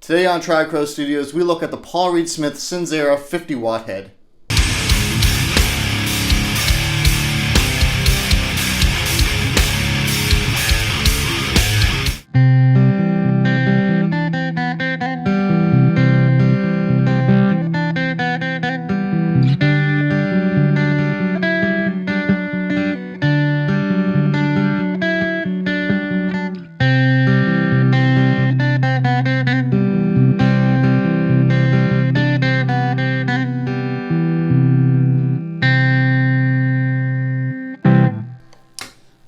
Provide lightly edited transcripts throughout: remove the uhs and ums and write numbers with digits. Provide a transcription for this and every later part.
Today on Tricrow Studios, we look at the Paul Reed Smith Sonzera 50-watt head.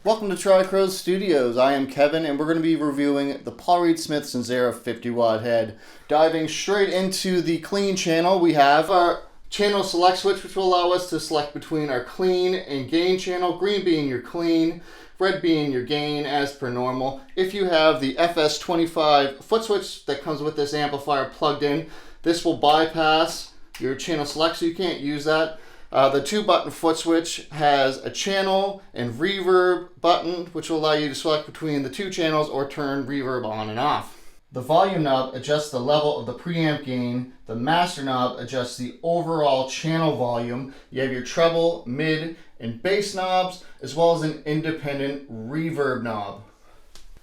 Welcome to Tricrow Studios. I am Kevin, and we're going to be reviewing the Paul Reed Smith Sonzera 50-watt head. Diving straight into the clean channel, we have our channel select switch, which will allow us to select between our clean and gain channel, green being your clean, red being your gain as per normal. If you have the FS25 foot switch that comes with this amplifier plugged in, this will bypass your channel select, so you can't use that. The 2-button foot switch has a channel and reverb button, which will allow you to select between the two channels or turn reverb on and off. The volume knob adjusts the level of the preamp gain. The master knob adjusts the overall channel volume. You have your treble, mid, and bass knobs, as well as an independent reverb knob.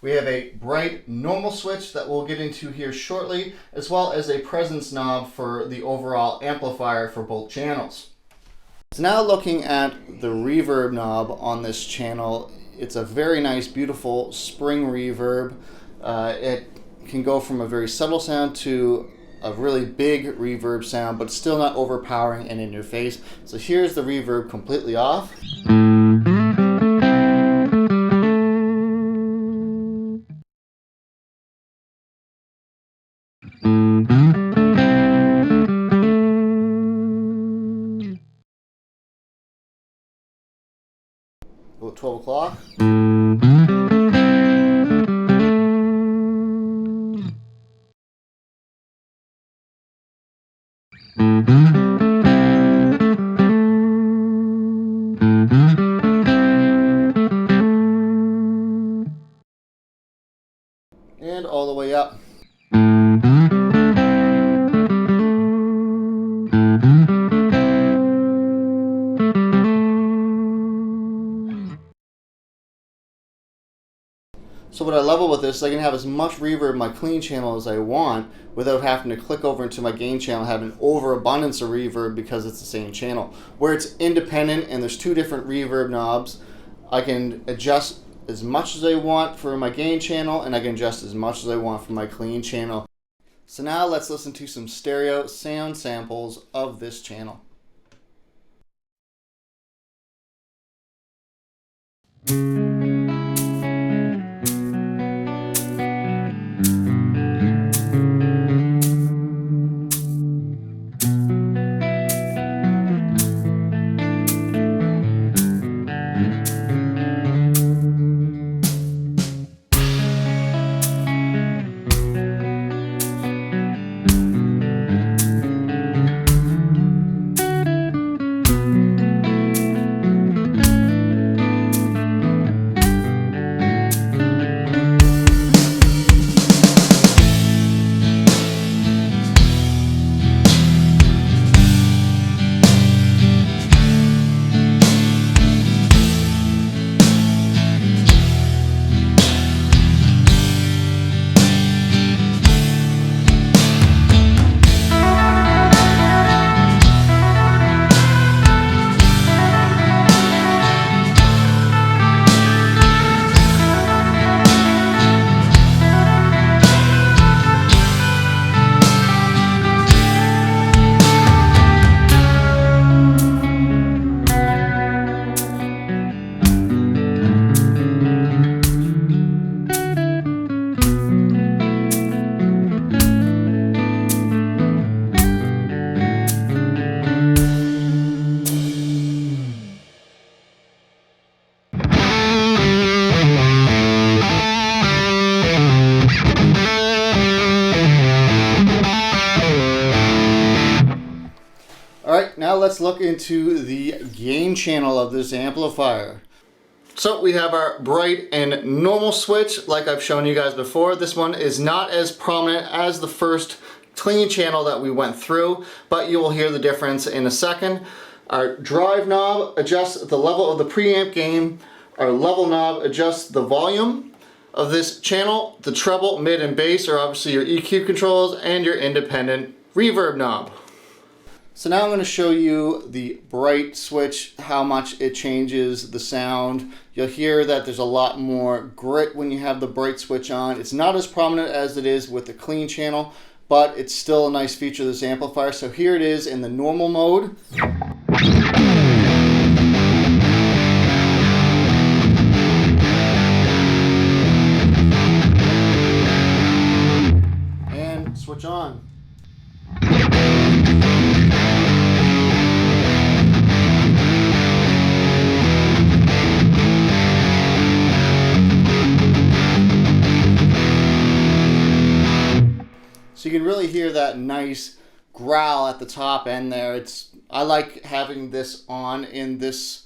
We have a bright normal switch that we'll get into here shortly, as well as a presence knob for the overall amplifier for both channels. So now looking at the reverb knob on this channel, it's a very nice, beautiful spring reverb. It can go from a very subtle sound to a really big reverb sound, but still not overpowering and in your face. So here's the reverb completely off. About 12 o'clock. And all the way up. So what I love about this is I can have as much reverb in my clean channel as I want without having to click over into my gain channel and have an overabundance of reverb because it's the same channel. Where it's independent and there's two different reverb knobs, I can adjust as much as I want for my gain channel and I can adjust as much as I want for my clean channel. So now let's listen to some stereo sound samples of this channel. Alright, now let's look into the gain channel of this amplifier. So we have our bright and normal switch like I've shown you guys before. This one is not as prominent as the first clean channel that we went through, but you will hear the difference in a second. Our drive knob adjusts the level of the preamp gain. Our level knob adjusts the volume of this channel. The treble, mid, and bass are obviously your EQ controls, and your independent reverb knob. So now I'm going to show you the bright switch, how much it changes the sound. You'll hear that there's a lot more grit when you have the bright switch on. It's not as prominent as it is with the clean channel, but it's still a nice feature of this amplifier. So here it is in the normal mode. And switch on. So you can really hear that nice growl at the top end there. I like having this on in this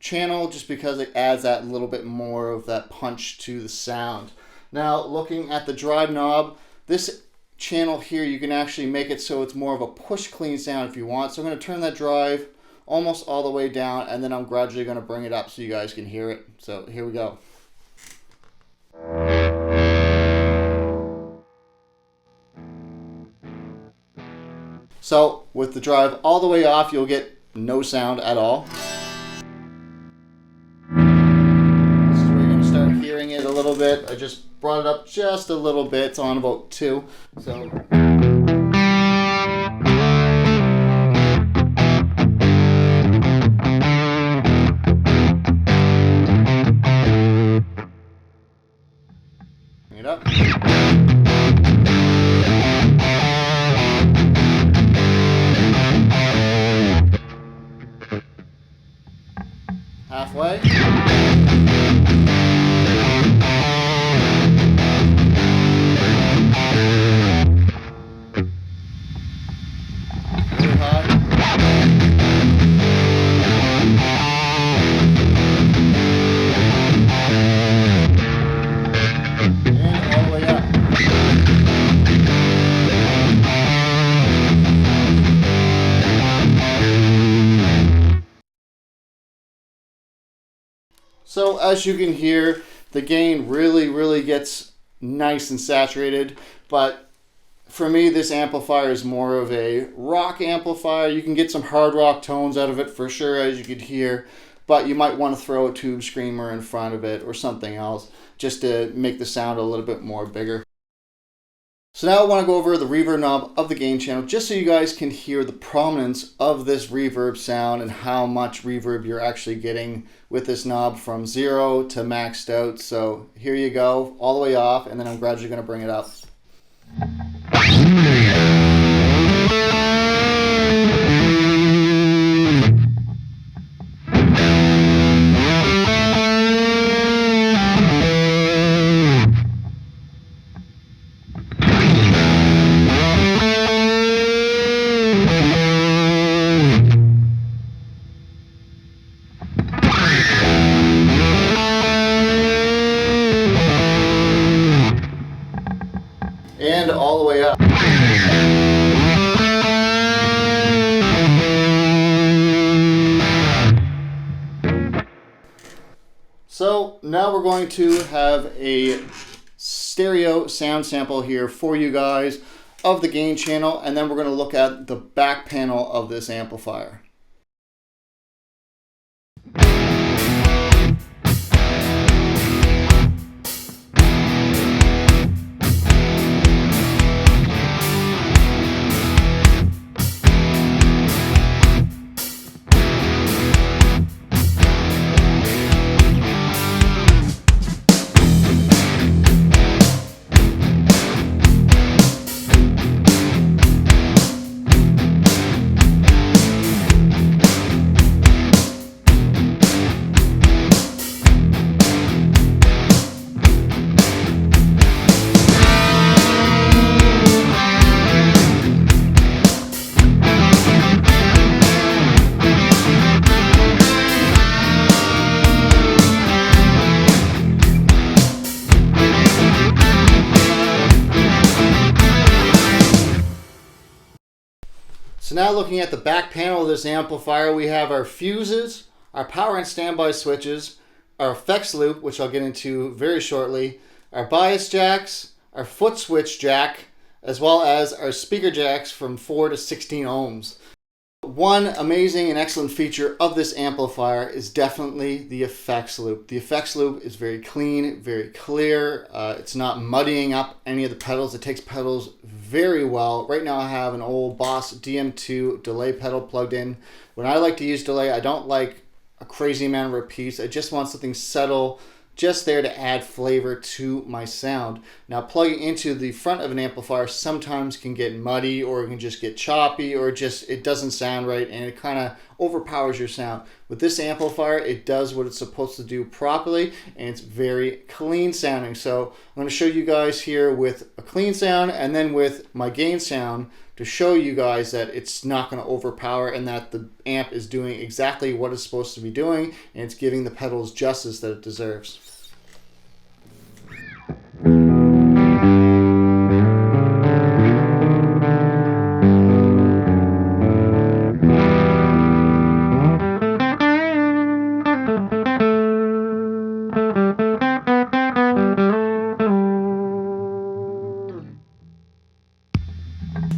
channel just because it adds that little bit more of that punch to the sound. Now looking at the drive knob, this channel here you can actually make it so it's more of a push clean sound if you want. So I'm going to turn that drive almost all the way down, and then I'm gradually going to bring it up so you guys can hear it. So here we go. So with the drive all the way off, you'll get no sound at all. This is where you're going to start hearing it a little bit. I just brought it up just a little bit. It's on about 2. So. Bring it up. Halfway. Really high. And all the way up. So as you can hear, the gain really gets nice and saturated, but for me this amplifier is more of a rock amplifier. You can get some hard rock tones out of it for sure, as you could hear, but you might want to throw a tube screamer in front of it or something else just to make the sound a little bit more bigger. So now I want to go over the reverb knob of the gain channel just so you guys can hear the prominence of this reverb sound and how much reverb you're actually getting with this knob from 0 to maxed out. So here you go, all the way off, and then I'm gradually going to bring it up. And all the way up. So now we're going to have a stereo sound sample here for you guys of the gain channel, and then we're going to look at the back panel of this amplifier. So now looking at the back panel of this amplifier, we have our fuses, our power and standby switches, our effects loop, which I'll get into very shortly, our bias jacks, our foot switch jack, as well as our speaker jacks from 4 to 16 ohms. One amazing and excellent feature of this amplifier is definitely the effects loop. The effects loop is very clean, very clear. It's not muddying up any of the pedals. It takes pedals very well. Right now I have an old Boss DM2 delay pedal plugged in. When I like to use delay, I don't like a crazy amount of repeats. I just want something subtle, just there to add flavor to my sound. Now plugging into the front of an amplifier sometimes can get muddy, or it can just get choppy, or it doesn't sound right and it kind of overpowers your sound. With this amplifier, it does what it's supposed to do properly, and it's very clean sounding. So I'm going to show you guys here with a clean sound and then with my gain sound to show you guys that it's not going to overpower and that the amp is doing exactly what it's supposed to be doing, and it's giving the pedals justice that it deserves.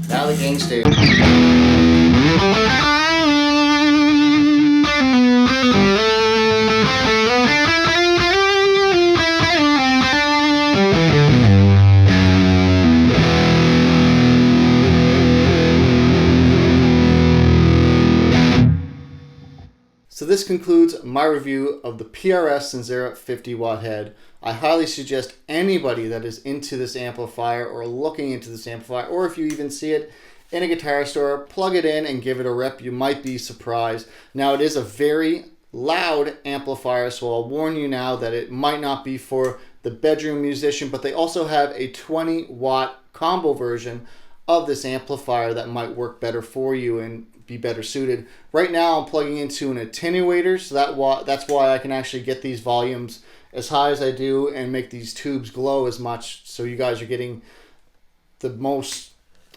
Now the gain stage. So this concludes my review of the PRS Sonzera 50 watt head. I highly suggest anybody that is into this amplifier or looking into this amplifier, or if you even see it in a guitar store, plug it in and give it a rep. You might be surprised. Now it is a very loud amplifier, so I'll warn you now that it might not be for the bedroom musician, but they also have a 20 watt combo version of this amplifier that might work better for you and be better suited. Right now I'm plugging into an attenuator, so that's why I can actually get these volumes as high as I do and make these tubes glow as much, so you guys are getting the most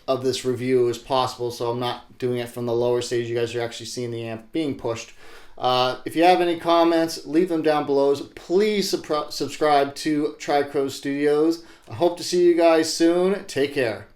of this review as possible. So I'm not doing it from the lower stage. You guys are actually seeing the amp being pushed. If you have any comments, leave them down below. Please subscribe to Tri-Crow Studios. I hope to see you guys soon. Take care.